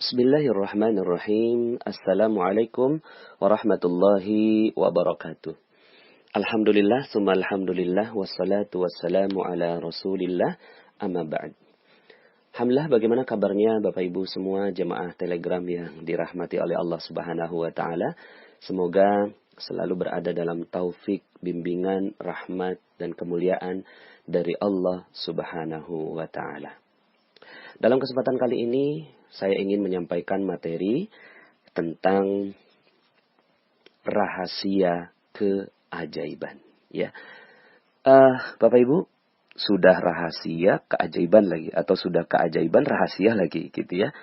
Bismillahirrahmanirrahim. Assalamualaikum warahmatullahi wabarakatuh. Alhamdulillah, summa alhamdulillah, wassalatu wassalamu ala rasulillah, amma ba'd. Alhamdulillah, bagaimana kabarnya Bapak Ibu semua jemaah Telegram yang dirahmati oleh Allah Subhanahu wa taala? Semoga selalu berada dalam taufik, bimbingan, rahmat dan kemuliaan dari Allah Subhanahu wa taala. Dalam kesempatan kali ini saya ingin menyampaikan materi tentang rahasia keajaiban. Ya, Bapak Ibu, sudah rahasia keajaiban lagi atau sudah keajaiban rahasia lagi, gitu ya.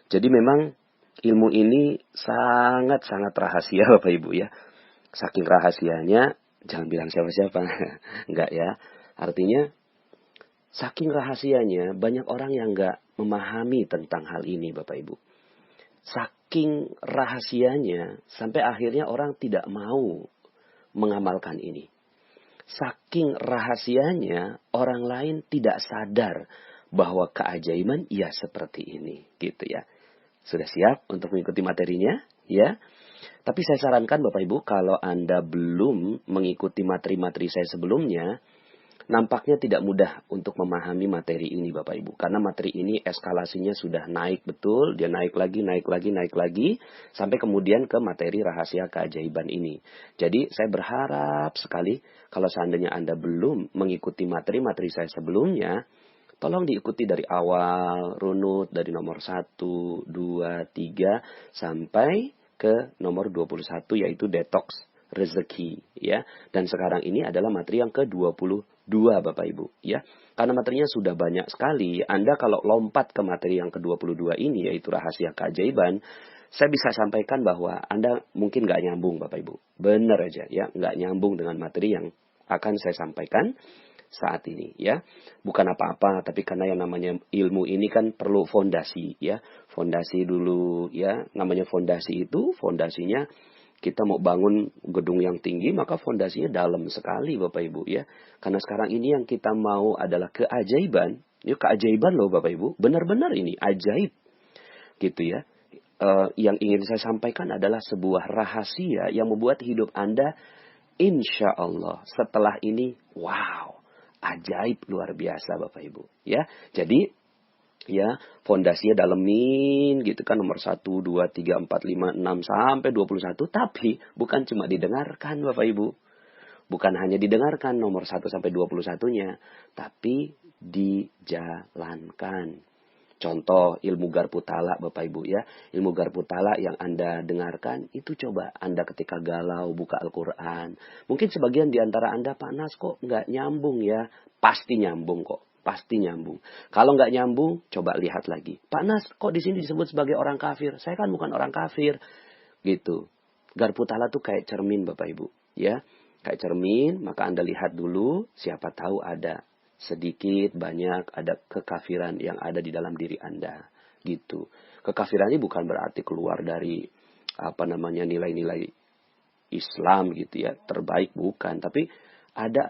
Jadi memang ilmu ini sangat-sangat rahasia, Bapak Ibu ya. Saking rahasianya, jangan bilang siapa-siapa, enggak ya. Artinya, saking rahasianya banyak orang yang enggak memahami tentang hal ini, Bapak Ibu. Saking rahasianya sampai akhirnya orang tidak mau mengamalkan ini. Saking rahasianya orang lain tidak sadar bahwa keajaiban ia seperti ini, gitu ya. Sudah siap untuk mengikuti materinya, ya? Tapi saya sarankan Bapak Ibu, kalau Anda belum mengikuti materi-materi saya sebelumnya, nampaknya tidak mudah untuk memahami materi ini Bapak Ibu. Karena materi ini eskalasinya sudah naik betul. Dia naik lagi, naik lagi, naik lagi. Sampai kemudian ke materi rahasia keajaiban ini. Jadi saya berharap sekali kalau seandainya Anda belum mengikuti materi-materi saya sebelumnya, tolong diikuti dari awal, runut dari nomor 1, 2, 3, sampai ke nomor 21 yaitu detox rezeki, ya. Dan sekarang ini adalah materi yang ke-22 Bapak Ibu, ya. Karena materinya sudah banyak sekali, Anda kalau lompat ke materi yang ke-22 ini yaitu rahasia keajaiban, saya bisa sampaikan bahwa Anda mungkin nggak nyambung Bapak Ibu. Benar aja ya, nggak nyambung dengan materi yang akan saya sampaikan saat ini, ya. Bukan apa-apa, tapi karena yang namanya ilmu ini kan perlu fondasi, ya. Fondasi dulu, ya. Namanya fondasi itu, fondasinya kita mau bangun gedung yang tinggi, maka fondasinya dalam sekali Bapak Ibu ya. Karena sekarang ini yang kita mau adalah keajaiban. Ya, keajaiban loh Bapak Ibu. Benar-benar ini ajaib. Gitu ya. Yang ingin saya sampaikan adalah sebuah rahasia yang membuat hidup Anda insya Allah setelah ini wow. Ajaib luar biasa Bapak Ibu. Ya. Jadi ya, fondasinya dalemin gitu kan, nomor 1, 2, 3, 4, 5, 6 sampai 21. Tapi bukan cuma didengarkan Bapak Ibu. Bukan hanya didengarkan nomor 1 sampai 21-nya, tapi dijalankan. Contoh ilmu garpu tala Bapak Ibu ya. Ilmu garpu tala yang Anda dengarkan itu coba Anda ketika galau buka Al-Qur'an. Mungkin sebagian di antara Anda, Pak Nas kok nggak nyambung ya? Pasti nyambung kok. Pasti nyambung. Kalau nggak nyambung, coba lihat lagi. Pak Nas, kok di sini disebut sebagai orang kafir? Saya kan bukan orang kafir. Gitu. Garpu tala tuh kayak cermin Bapak Ibu. Ya, kayak cermin, maka Anda lihat dulu, siapa tahu ada sedikit, banyak, ada kekafiran yang ada di dalam diri Anda. Gitu. Kekafiran ini bukan berarti keluar dari, nilai-nilai Islam gitu ya. Terbaik bukan. Tapi ada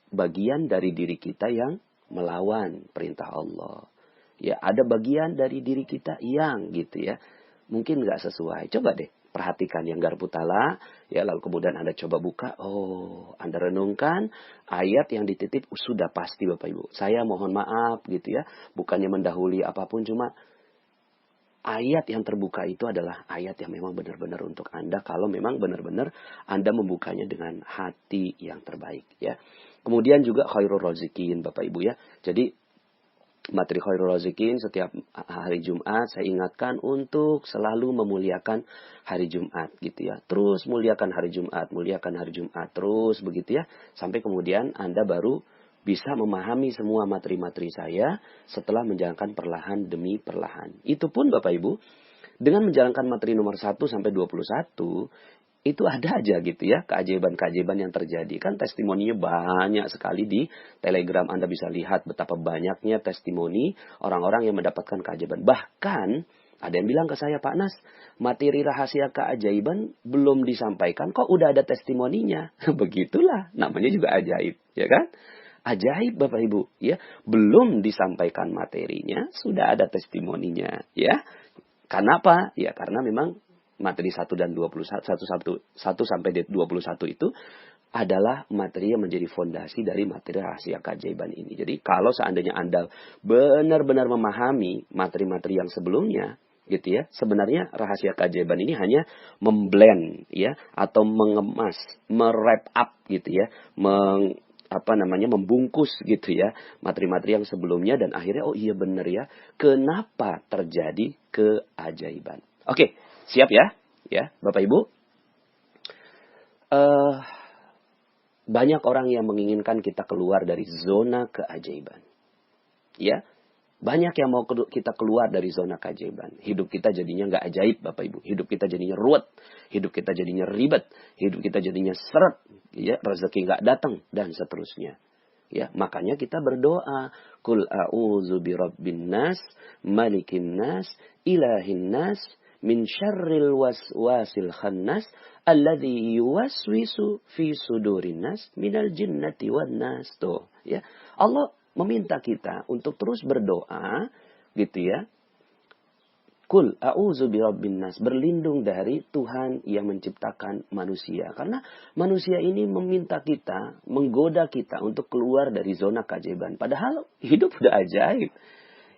bagian dari diri kita yang melawan perintah Allah. Ya, ada bagian dari diri kita yang gitu ya, mungkin nggak sesuai. Coba deh perhatikan yang garpu tala, ya, lalu kemudian Anda coba buka, Anda renungkan ayat yang dititip sudah pasti Bapak Ibu. Saya mohon maaf gitu ya, bukannya mendahului apapun, cuma ayat yang terbuka itu adalah ayat yang memang benar-benar untuk Anda kalau memang benar-benar Anda membukanya dengan hati yang terbaik ya. Kemudian juga khairul razikin Bapak Ibu ya. Jadi materi khairul razikin setiap hari Jumat saya ingatkan untuk selalu memuliakan hari Jumat gitu ya. Terus muliakan hari Jumat, terus begitu ya. Sampai kemudian Anda baru bisa memahami semua materi-materi saya setelah menjalankan perlahan demi perlahan. Itu pun Bapak Ibu, dengan menjalankan materi nomor 1 sampai 21, itu ada aja gitu ya, keajaiban-keajaiban yang terjadi. Kan testimoninya banyak sekali di Telegram. Anda bisa lihat betapa banyaknya testimoni orang-orang yang mendapatkan keajaiban. Bahkan ada yang bilang ke saya, Pak Nas, materi rahasia keajaiban belum disampaikan, kok udah ada testimoninya. Begitulah, namanya juga ajaib, ya kan? Ajaib Bapak Ibu, ya. Belum disampaikan materinya, sudah ada testimoninya, ya. Karena apa? Ya karena memang materi 1 dan 1 sampai 21 itu adalah materi yang menjadi fondasi dari materi rahasia keajaiban ini. Jadi kalau seandainya Anda benar-benar memahami materi-materi yang sebelumnya, gitu ya, sebenarnya rahasia keajaiban ini hanya memblend ya atau mengemas, merap up gitu ya, membungkus gitu ya materi-materi yang sebelumnya, dan akhirnya oh iya benar ya, kenapa terjadi keajaiban. Oke, siap ya Bapak Ibu. Banyak orang yang menginginkan kita keluar dari zona keajaiban. Ya, banyak yang mau kita keluar dari zona keajaiban. Hidup kita jadinya nggak ajaib, Bapak Ibu. Hidup kita jadinya ruwet. Hidup kita jadinya ribet. Hidup kita jadinya seret. Ya, rezeki nggak datang dan seterusnya. Ya, makanya kita berdoa, Qul a'udzu birabbin nas, malikin nas, ilahin nas, min syarril waswasil khannas, alladzi yuwaswisu fi sudurin nas minal jinnati wan nas. Tuh, ya. Allah meminta kita untuk terus berdoa, gitu ya. Qul a'udzu birabbin nas, berlindung dari Tuhan yang menciptakan manusia. Karena manusia ini meminta kita, menggoda kita untuk keluar dari zona keajaiban. Padahal hidup udah ajaib.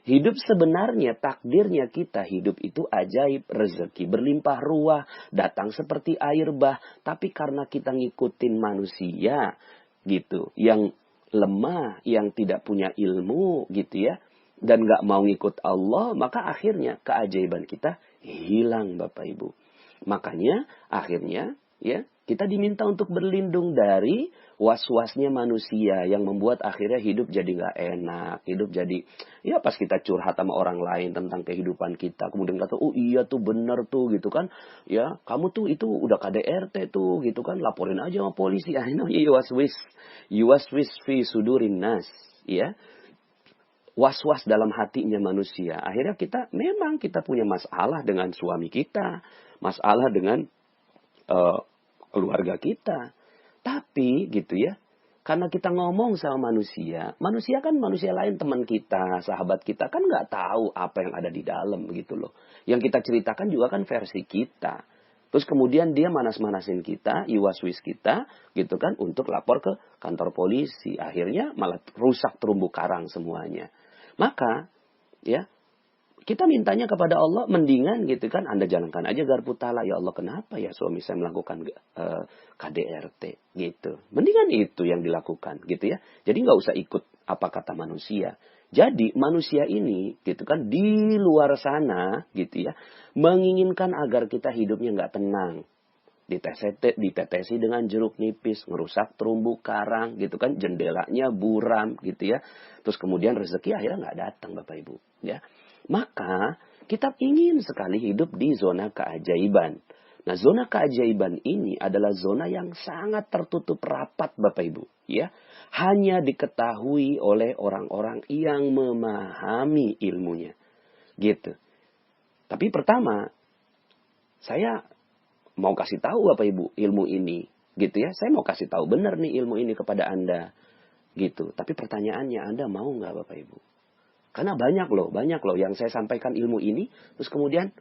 Hidup sebenarnya, takdirnya kita hidup itu ajaib. Rezeki berlimpah ruah, datang seperti air bah. Tapi karena kita ngikutin manusia, gitu, yang lemah, yang tidak punya ilmu, gitu ya, dan gak mau ngikut Allah, maka akhirnya keajaiban kita hilang, Bapak Ibu. Makanya akhirnya ya kita diminta untuk berlindung dari was-wasnya manusia yang membuat akhirnya hidup jadi gak enak. Hidup jadi, ya pas kita curhat sama orang lain tentang kehidupan kita, kemudian kata, oh iya tuh bener tuh gitu kan. Ya kamu tuh itu udah KDRT tuh gitu kan, laporin aja sama polisi. I know you waswis fi sudurin nas. Ya, was-was dalam hatinya manusia. Akhirnya memang kita punya masalah dengan suami kita, masalah dengan keluarga kita. Tapi gitu ya, karena kita ngomong sama manusia kan manusia lain, teman kita, sahabat kita kan nggak tahu apa yang ada di dalam gitu loh. Yang kita ceritakan juga kan versi kita. Terus kemudian dia manas-manasin kita, iwaswis kita, gitu kan, untuk lapor ke kantor polisi. Akhirnya malah rusak terumbu karang semuanya. Maka, ya, kita mintanya kepada Allah, mendingan gitu kan, Anda jalankan aja garpu tala. Ya Allah, kenapa ya suami saya melakukan KDRT gitu. Mendingan itu yang dilakukan gitu ya. Jadi nggak usah ikut apa kata manusia. Jadi manusia ini gitu kan di luar sana gitu ya, menginginkan agar kita hidupnya nggak tenang. Ditetesi dengan jeruk nipis, ngerusak terumbu karang gitu kan, jendelanya buram gitu ya. Terus kemudian rezeki akhirnya nggak datang, Bapak Ibu ya. Maka kita ingin sekali hidup di zona keajaiban. Nah, zona keajaiban ini adalah zona yang sangat tertutup rapat, Bapak Ibu ya. Hanya diketahui oleh orang-orang yang memahami ilmunya gitu. Tapi pertama, saya mau kasih tahu Bapak Ibu ilmu ini gitu ya. Saya mau kasih tahu benar nih ilmu ini kepada Anda gitu. Tapi pertanyaannya, Anda mau nggak Bapak Ibu? Karena banyak loh yang saya sampaikan ilmu ini, terus kemudian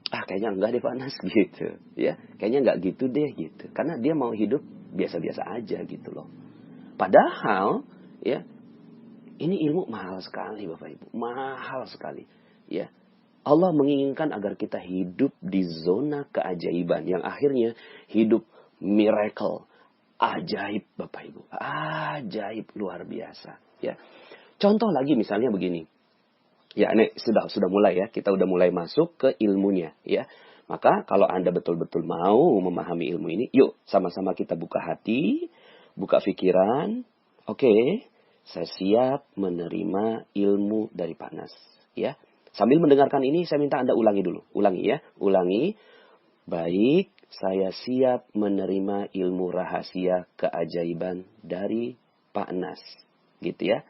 kayaknya enggak deh Pak Nas gitu ya. Kayaknya enggak gitu deh gitu. Karena dia mau hidup biasa-biasa aja gitu loh. Padahal ya, ini ilmu mahal sekali Bapak Ibu, mahal sekali ya. Allah menginginkan agar kita hidup di zona keajaiban yang akhirnya hidup miracle, ajaib Bapak Ibu, ajaib luar biasa ya. Contoh lagi misalnya begini. Ya, ini sudah mulai ya, kita udah mulai masuk ke ilmunya ya. Maka kalau Anda betul-betul mau memahami ilmu ini, yuk sama-sama kita buka hati, buka pikiran. Oke, saya siap menerima ilmu dari Pak Nas ya. Sambil mendengarkan ini, saya minta Anda ulangi dulu. Ulangi ya. Ulangi. Baik, saya siap menerima ilmu rahasia keajaiban dari Pak Nas. Gitu ya.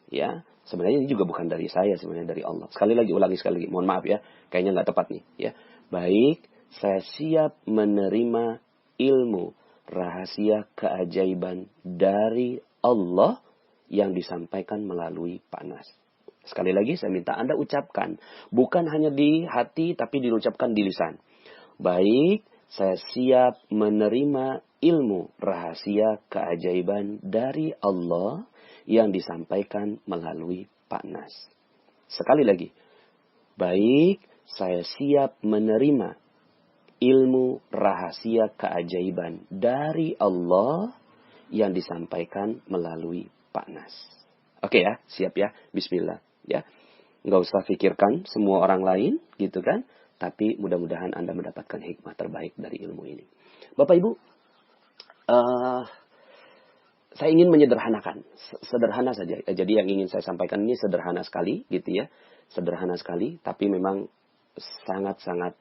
Ya, sebenarnya ini juga bukan dari saya, sebenarnya dari Allah. Sekali lagi, ulangi sekali lagi. Mohon maaf ya. Kayaknya nggak tepat nih. Ya. Baik, saya siap menerima ilmu rahasia keajaiban dari Allah yang disampaikan melalui Pak Nas. Sekali lagi saya minta Anda ucapkan. Bukan hanya di hati tapi diucapkan di lisan. Baik, saya siap menerima ilmu rahasia keajaiban dari Allah yang disampaikan melalui Pak Nas. Sekali lagi. Baik, saya siap menerima ilmu rahasia keajaiban dari Allah yang disampaikan melalui Pak Nas. Oke ya, siap ya, bismillah. Ya, nggak usah pikirkan semua orang lain, gitu kan? Tapi mudah-mudahan Anda mendapatkan hikmah terbaik dari ilmu ini. Bapak Ibu, saya ingin menyederhanakan, sederhana saja. Jadi yang ingin saya sampaikan ini sederhana sekali, gitu ya, sederhana sekali. Tapi memang sangat-sangat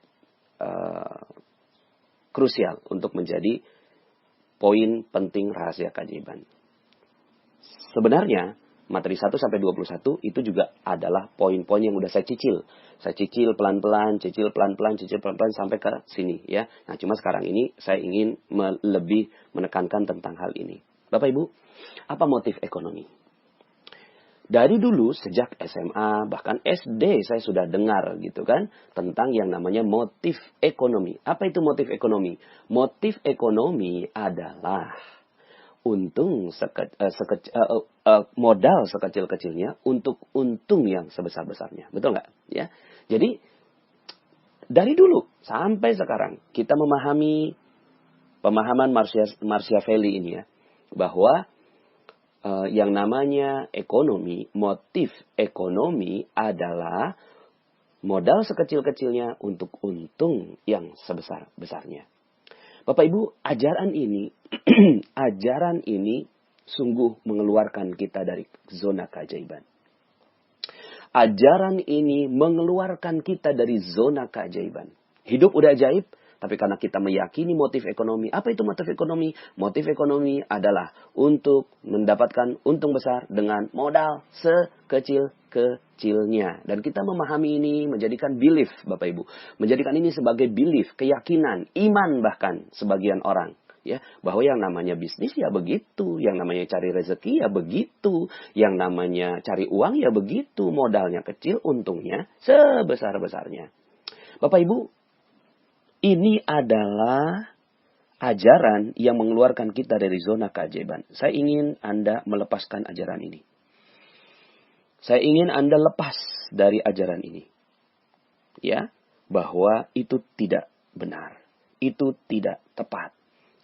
krusial untuk menjadi poin penting rahasia keajaiban. Sebenarnya materi 1 sampai 21 itu juga adalah poin-poin yang udah saya cicil. Saya cicil pelan-pelan sampai ke sini ya. Nah, cuma sekarang ini saya ingin lebih menekankan tentang hal ini. Bapak Ibu, apa motif ekonomi? Dari dulu sejak SMA bahkan SD saya sudah dengar gitu kan tentang yang namanya motif ekonomi. Apa itu motif ekonomi? Motif ekonomi adalah modal sekecil-kecilnya untuk untung yang sebesar-besarnya. Betul nggak? Ya. Jadi, dari dulu sampai sekarang, kita memahami pemahaman Machiavelli ini ya. Bahwa yang namanya ekonomi, motif ekonomi adalah modal sekecil-kecilnya untuk untung yang sebesar-besarnya. Bapak Ibu, ajaran ini sungguh mengeluarkan kita dari zona keajaiban. Ajaran ini mengeluarkan kita dari zona keajaiban. Hidup udah ajaib, tapi karena kita meyakini motif ekonomi. Apa itu motif ekonomi? Motif ekonomi adalah untuk mendapatkan untung besar dengan modal sekecil-kecilnya. Dan kita memahami ini menjadikan belief, Bapak Ibu. Menjadikan ini sebagai belief, keyakinan, iman bahkan sebagian orang. Ya, bahwa yang namanya bisnis ya begitu, yang namanya cari rezeki ya begitu, yang namanya cari uang ya begitu, modalnya kecil, untungnya sebesar-besarnya. Bapak Ibu, ini adalah ajaran yang mengeluarkan kita dari zona keajaiban. Saya ingin Anda melepaskan ajaran ini. Saya ingin Anda lepas dari ajaran ini. Ya, bahwa itu tidak benar. Itu tidak tepat.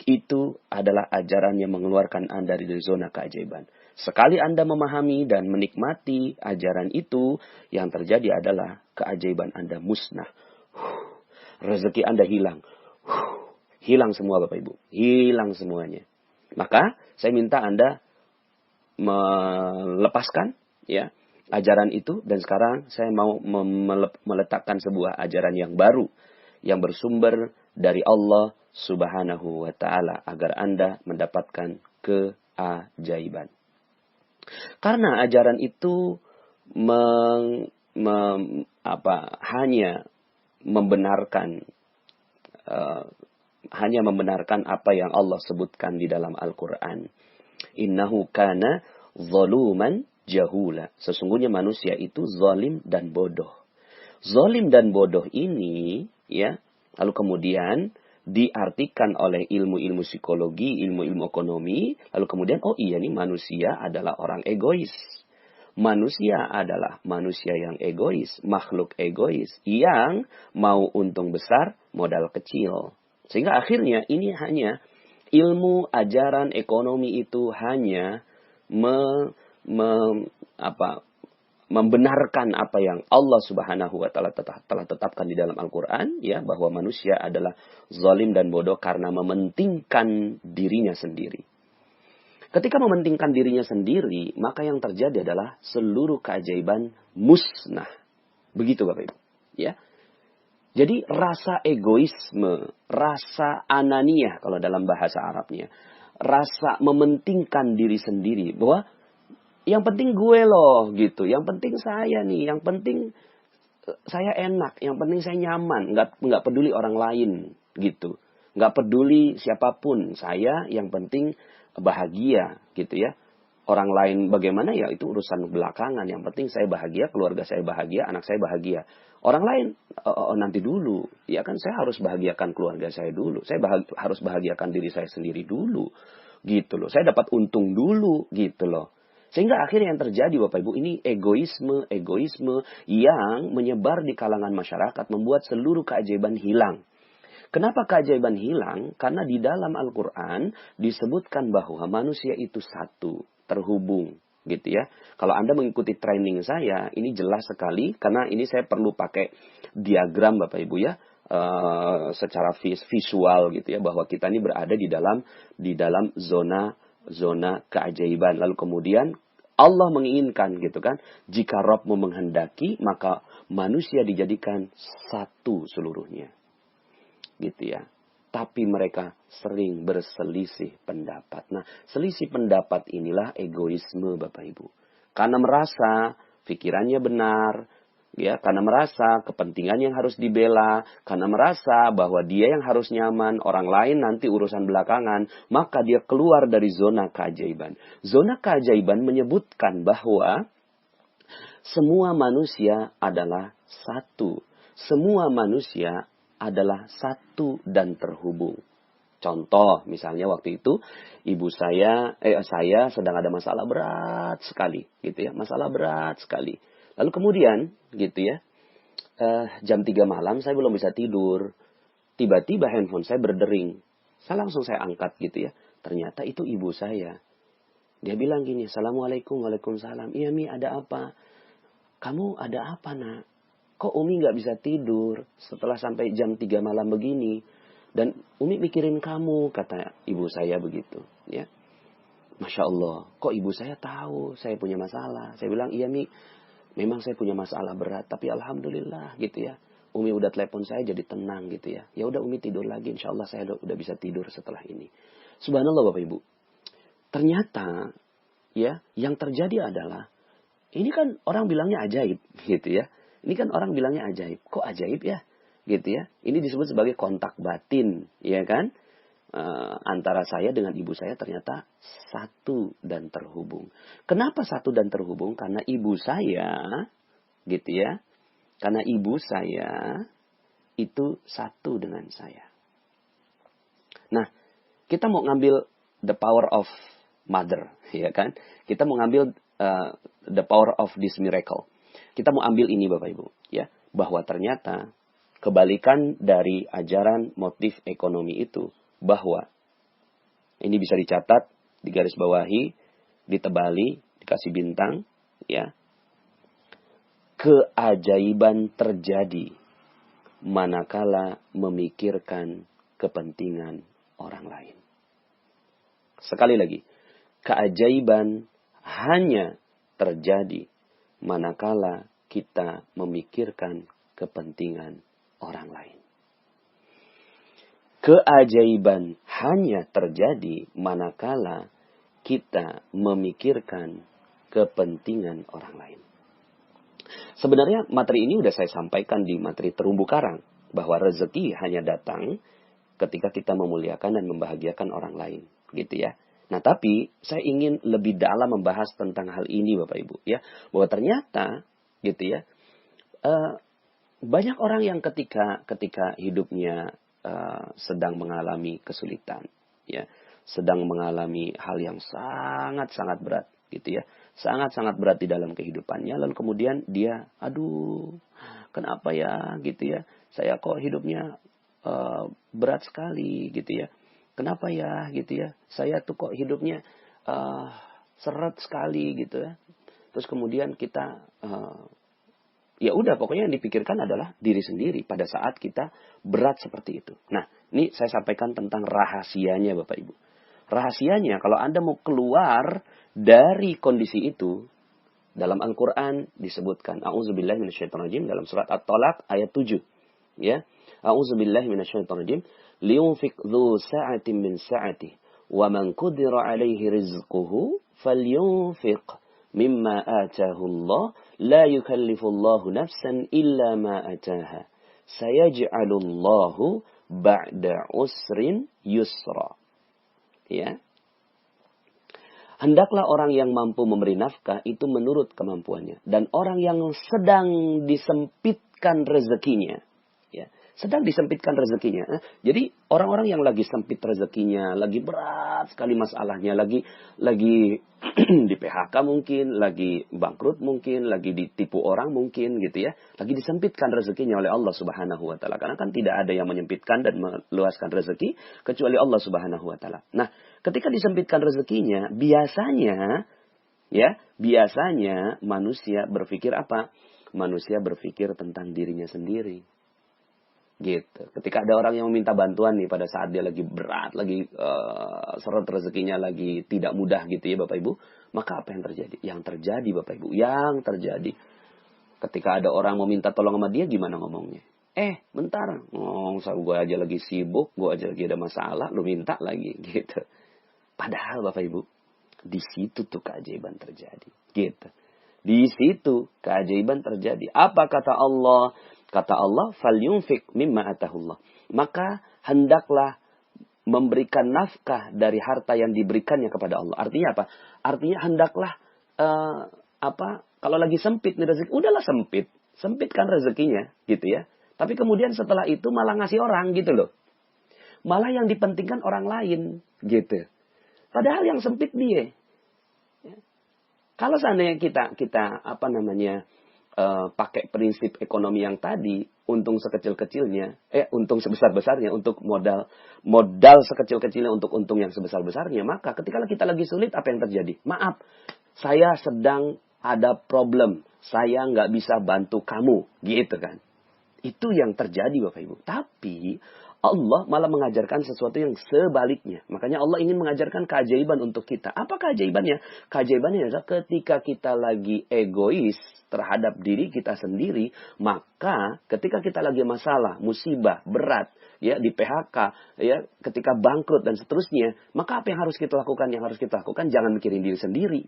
Itu adalah ajaran yang mengeluarkan Anda dari zona keajaiban. Sekali Anda memahami dan menikmati ajaran itu, yang terjadi adalah keajaiban Anda musnah. Rezeki Anda hilang. Hilang semua Bapak Ibu. Hilang semuanya. Maka saya minta Anda melepaskan ya ajaran itu. Dan sekarang saya mau meletakkan sebuah ajaran yang baru. Yang bersumber dari Allah Subhanahu wa ta'ala. Agar Anda mendapatkan keajaiban. Karena ajaran itu hanya membenarkan apa yang Allah sebutkan di dalam Al-Quran. Innahu kana zaluman jahula. Sesungguhnya manusia itu zalim dan bodoh. Zalim dan bodoh ini, ya, lalu kemudian diartikan oleh ilmu-ilmu psikologi, ilmu-ilmu ekonomi, lalu kemudian, oh iya nih manusia adalah orang egois. Manusia adalah manusia yang egois, makhluk egois, yang mau untung besar, modal kecil. Sehingga akhirnya ini hanya ilmu ajaran ekonomi itu hanya membenarkan apa yang Allah Subhanahu wa ta'ala telah tetapkan di dalam Al-Quran, ya, bahwa manusia adalah zalim dan bodoh karena mementingkan dirinya sendiri. Ketika mementingkan dirinya sendiri, maka yang terjadi adalah seluruh keajaiban musnah. Begitu Bapak Ibu. Ya. Jadi rasa egoisme, rasa ananiyah kalau dalam bahasa Arabnya. Rasa mementingkan diri sendiri. Bahwa yang penting gue loh gitu. Yang penting saya nih. Yang penting saya enak. Yang penting saya nyaman. Nggak peduli orang lain gitu. Nggak peduli siapapun. Saya yang penting bahagia gitu ya. Orang lain bagaimana ya itu urusan belakangan. Yang penting saya bahagia, keluarga saya bahagia, anak saya bahagia. Orang lain nanti dulu. Ya kan saya harus bahagiakan keluarga saya dulu. Saya harus bahagiakan diri saya sendiri dulu. Gitu loh. Saya dapat untung dulu. Gitu loh. Sehingga akhirnya yang terjadi Bapak Ibu ini egoisme yang menyebar di kalangan masyarakat membuat seluruh keajaiban hilang. Kenapa keajaiban hilang? Karena di dalam Al-Quran disebutkan bahwa manusia itu satu, terhubung. Gitu ya. Kalau Anda mengikuti training saya, ini jelas sekali. Karena ini saya perlu pakai diagram Bapak Ibu ya. Secara visual gitu ya. Bahwa kita ini berada di dalam zona keajaiban. Lalu kemudian Allah menginginkan gitu kan. Jika Rabbmu menghendaki, maka manusia dijadikan satu seluruhnya. Gitu ya. Tapi mereka sering berselisih pendapat. Nah, selisih pendapat inilah egoisme Bapak Ibu. Karena merasa pikirannya benar, ya, karena merasa kepentingan yang harus dibela, karena merasa bahwa dia yang harus nyaman, orang lain nanti urusan belakangan, maka dia keluar dari zona keajaiban. Zona keajaiban menyebutkan bahwa semua manusia adalah satu. Semua manusia adalah satu dan terhubung. Contoh, misalnya waktu itu saya sedang ada masalah berat sekali, gitu ya, masalah berat sekali. Lalu kemudian, gitu ya, jam 3 malam saya belum bisa tidur. Tiba-tiba handphone saya berdering. Saya angkat gitu ya. Ternyata itu ibu saya. Dia bilang gini, Assalamualaikum, Waalaikumsalam. Iya Mi, ada apa? Kamu ada apa nak? Kok Umi gak bisa tidur setelah sampai jam 3 malam begini? Dan Umi mikirin kamu, kata ibu saya begitu. Ya, Masya Allah, kok ibu saya tahu saya punya masalah? Saya bilang, iya Mi, memang saya punya masalah berat. Tapi Alhamdulillah gitu ya. Umi udah telepon saya jadi tenang gitu ya. Ya udah Umi tidur lagi, insya Allah saya udah bisa tidur setelah ini. Subhanallah Bapak Ibu. Ternyata ya yang terjadi adalah, ini kan orang bilangnya ajaib gitu ya. Ini kan orang bilangnya ajaib. Kok ajaib ya? Gitu ya. Ini disebut sebagai kontak batin. Ya kan? Antara saya dengan ibu saya ternyata satu dan terhubung. Kenapa satu dan terhubung? Karena ibu saya, gitu ya. Karena ibu saya itu satu dengan saya. Nah, kita mau ngambil the power of mother. Ya kan? Kita mau ngambil the power of this miracle. Kita mau ambil ini Bapak Ibu, ya, bahwa ternyata kebalikan dari ajaran motif ekonomi itu, bahwa ini bisa dicatat, digaris bawahi, ditebali, dikasih bintang, ya. Keajaiban terjadi manakala memikirkan kepentingan orang lain. Sekali lagi, keajaiban hanya terjadi manakala kita memikirkan kepentingan orang lain. Keajaiban hanya terjadi manakala kita memikirkan kepentingan orang lain. Sebenarnya materi ini sudah saya sampaikan di materi terumbu karang. Bahwa rezeki hanya datang ketika kita memuliakan dan membahagiakan orang lain. Gitu ya. Nah, tapi saya ingin lebih dalam membahas tentang hal ini Bapak Ibu ya, bahwa ternyata gitu ya, banyak orang yang ketika hidupnya sedang mengalami kesulitan ya, sedang mengalami hal yang sangat berat gitu ya, sangat berat di dalam kehidupannya, lalu kemudian dia, aduh, kenapa ya gitu ya, saya kok hidupnya berat sekali gitu ya. Kenapa ya gitu ya, saya tuh kok hidupnya seret sekali gitu ya. Terus kemudian kita ya udah pokoknya yang dipikirkan adalah diri sendiri pada saat kita berat seperti itu. Nah, ini saya sampaikan tentang rahasianya Bapak Ibu. Rahasianya kalau Anda mau keluar dari kondisi itu, dalam Al-Quran disebutkan, A'udzubillahi minasyaitonirrajim, dalam surat At-Tolaq ayat 7. Ya, A'udzubillahi minasyaitonirrajim. Liyunfik dhu sa'atin min sa'atih. Wa man qudira alaihi rizquhu falyunfik mimma atahu Allah. La yukallifullahu nafsan illa ma ataha. Sayaj'alullahu ba'da usrin yusra. Ya. Hendaklah orang yang mampu memberi nafkah itu menurut kemampuannya. Dan orang yang sedang disempitkan rezekinya. Ya, sedang disempitkan rezekinya. Jadi orang-orang yang lagi sempit rezekinya, lagi berat sekali masalahnya, lagi di PHK mungkin, lagi bangkrut mungkin, lagi ditipu orang mungkin gitu ya. Lagi disempitkan rezekinya oleh Allah Subhanahu wa taala. Karena kan tidak ada yang menyempitkan dan meluaskan rezeki kecuali Allah Subhanahu wa taala. Nah, ketika disempitkan rezekinya, biasanya manusia berpikir apa? Manusia berpikir tentang dirinya sendiri. Gitu. Ketika ada orang yang meminta bantuan nih pada saat dia lagi berat, lagi seret rezekinya, lagi tidak mudah gitu ya Bapak Ibu, maka apa yang terjadi? Yang terjadi Bapak Ibu, yang terjadi ketika ada orang meminta tolong sama dia, gimana ngomongnya? Bentar, gue aja lagi sibuk, gue aja lagi ada masalah, lu minta lagi gitu. Padahal Bapak Ibu, di situ tuh keajaiban terjadi. Gitu. Di situ keajaiban terjadi. Apa kata Allah? Kata Allah, "Falyunfik mimma atahullah." Maka hendaklah memberikan nafkah dari harta yang diberikannya kepada Allah. Artinya apa? Artinya hendaklah kalau lagi sempit nih rezeki, udahlah sempit. Sempitkan rezekinya gitu ya. Tapi kemudian setelah itu malah ngasih orang gitu loh. Malah yang dipentingkan orang lain gitu. Padahal yang sempit dia. Kalau seandainya kita pakai prinsip ekonomi yang tadi, untung sekecil-kecilnya, untung sebesar-besarnya untuk modal sekecil-kecilnya untuk untung yang sebesar-besarnya, maka ketika kita lagi sulit, apa yang terjadi? Maaf, saya sedang ada problem, saya nggak bisa bantu kamu, gitu kan. Itu yang terjadi Bapak Ibu. Tapi Allah malah mengajarkan sesuatu yang sebaliknya. Makanya Allah ingin mengajarkan keajaiban untuk kita. Apa keajaibannya? Keajaibannya adalah ketika kita lagi egois terhadap diri kita sendiri, maka ketika kita lagi masalah, musibah, berat, ya di PHK, ya ketika bangkrut dan seterusnya, maka apa yang harus kita lakukan? Yang harus kita lakukan jangan mikirin diri sendiri,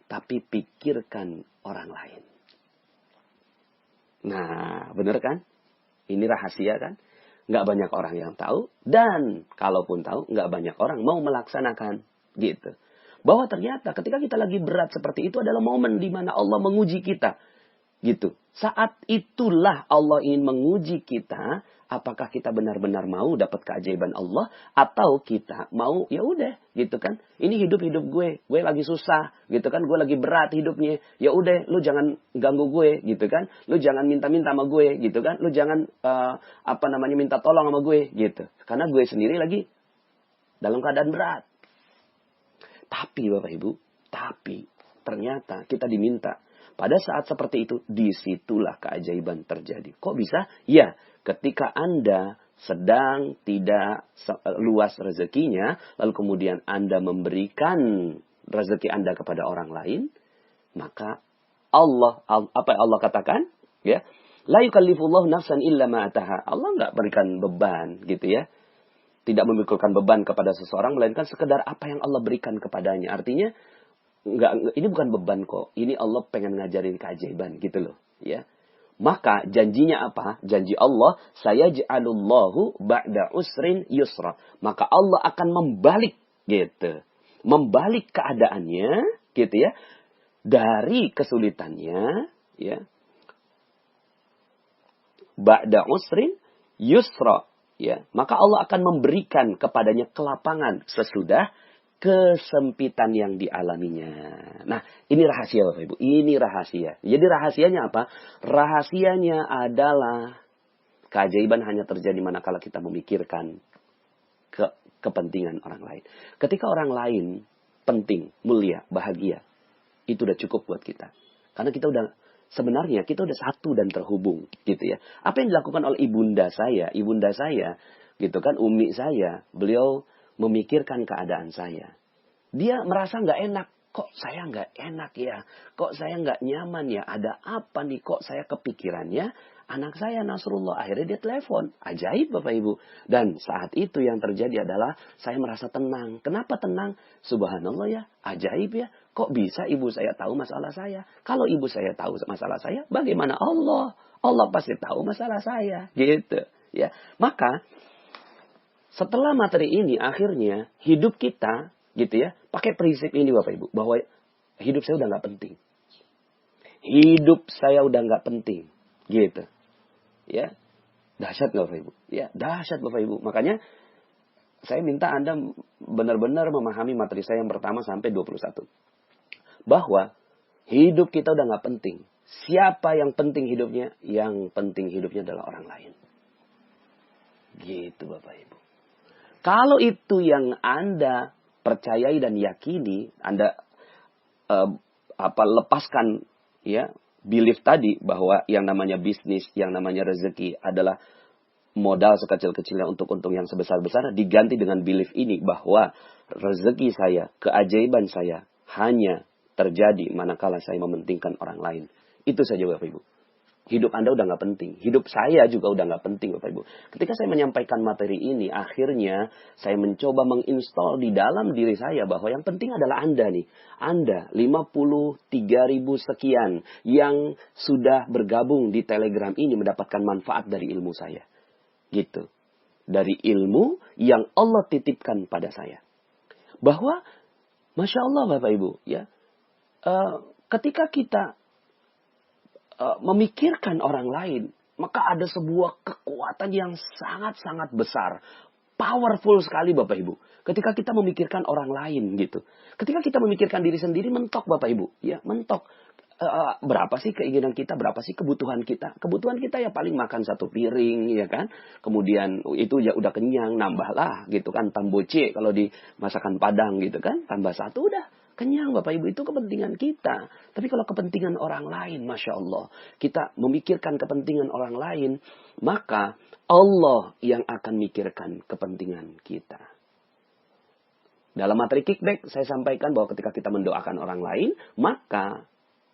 tapi pikirkan orang lain. Nah, benar kan? Ini rahasia kan? Nggak banyak orang yang tahu. Dan kalaupun tahu, nggak banyak orang mau melaksanakan. Gitu. Bahwa ternyata ketika kita lagi berat seperti itu adalah momen di mana Allah menguji kita. Gitu. Saat itulah Allah ingin menguji kita. Apakah kita benar-benar mau dapat keajaiban Allah, atau kita mau ya udah gitu kan, ini hidup gue lagi susah gitu kan, gue lagi berat hidupnya, ya udah lu jangan ganggu gue gitu kan, lu jangan minta-minta sama gue gitu kan, lu jangan minta tolong sama gue gitu, karena gue sendiri lagi dalam keadaan berat. Tapi Bapak Ibu, ternyata kita diminta pada saat seperti itu, disitulah keajaiban terjadi. Kok bisa? Ya, ketika Anda sedang tidak luas rezekinya, lalu kemudian Anda memberikan rezeki Anda kepada orang lain, maka apa yang Allah katakan? Ya, la yukallifullahu nafsan illa ma ataha. Allah nggak berikan beban, gitu ya. Tidak memikulkan beban kepada seseorang, melainkan sekedar apa yang Allah berikan kepadanya. Artinya, ini bukan beban kok. Ini Allah pengen ngajarin keajaiban gitu loh, ya. Maka janjinya apa? Janji Allah, sayaj'alullahu ba'da usrin yusra. Maka Allah akan membalik gitu. Membalik keadaannya gitu ya. Dari kesulitannya ya. Ba'da usrin yusra ya. Maka Allah akan memberikan kepadanya kelapangan sesudah kesempitan yang dialaminya. Nah, ini rahasia Bapak Ibu. Ini rahasia. Jadi rahasianya apa? Rahasianya adalah keajaiban hanya terjadi manakala kita memikirkan kepentingan orang lain. Ketika orang lain penting, mulia, bahagia, itu udah cukup buat kita. Karena sebenarnya kita udah satu dan terhubung, gitu ya. Apa yang dilakukan oleh ibunda saya, gitu kan, umi saya, beliau memikirkan keadaan saya. Dia merasa nggak enak. Kok saya nggak enak ya? Kok saya nggak nyaman ya? Ada apa nih? Kok saya kepikirannya anak saya Nasrullah. Akhirnya dia telepon. Ajaib Bapak Ibu. Dan saat itu yang terjadi adalah saya merasa tenang. Kenapa tenang? Subhanallah ya. Ajaib ya. Kok bisa ibu saya tahu masalah saya? Kalau ibu saya tahu masalah saya, bagaimana Allah? Allah pasti tahu masalah saya. Gitu. Ya. Maka setelah materi ini akhirnya hidup kita gitu ya, pakai prinsip ini Bapak Ibu, bahwa hidup saya udah nggak penting. Hidup saya udah nggak penting, gitu. Ya, dahsyat nggak Bapak Ibu? Ya, dahsyat Bapak Ibu. Makanya saya minta Anda benar-benar memahami materi saya yang pertama sampai 21. Bahwa hidup kita udah nggak penting. Siapa yang penting hidupnya? Yang penting hidupnya adalah orang lain. Gitu Bapak Ibu. Kalau itu yang Anda percayai dan yakini, Anda lepaskan ya belief tadi bahwa yang namanya bisnis, yang namanya rezeki adalah modal sekecil-kecilnya untuk untung yang sebesar-besar, diganti dengan belief ini bahwa rezeki saya, keajaiban saya hanya terjadi manakala saya mementingkan orang lain. Itu saja Bapak Ibu. Hidup Anda udah nggak penting. Hidup saya juga udah nggak penting Bapak Ibu. Ketika saya menyampaikan materi ini, akhirnya saya mencoba menginstall di dalam diri saya bahwa yang penting adalah Anda nih. Anda 53.000 sekian yang sudah bergabung di Telegram ini mendapatkan manfaat dari ilmu saya. Gitu. Dari ilmu yang Allah titipkan pada saya. Bahwa, Masya Allah Bapak Ibu, ya, ketika kita memikirkan orang lain, maka ada sebuah kekuatan yang sangat-sangat besar. Powerful sekali Bapak Ibu. Ketika kita memikirkan orang lain gitu. Ketika kita memikirkan diri sendiri, mentok Bapak Ibu. Ya, mentok. Berapa sih keinginan kita, berapa sih kebutuhan kita? Kebutuhan kita ya paling makan satu piring, ya kan? Kemudian itu ya udah kenyang, nambahlah gitu kan. Tamboce kalau di masakan Padang gitu kan. Tambah satu udah kenyang Bapak Ibu, itu kepentingan kita. Tapi kalau kepentingan orang lain, Masya Allah. Kita memikirkan kepentingan orang lain, maka Allah yang akan mikirkan kepentingan kita. Dalam materi kickback, saya sampaikan bahwa ketika kita mendoakan orang lain, maka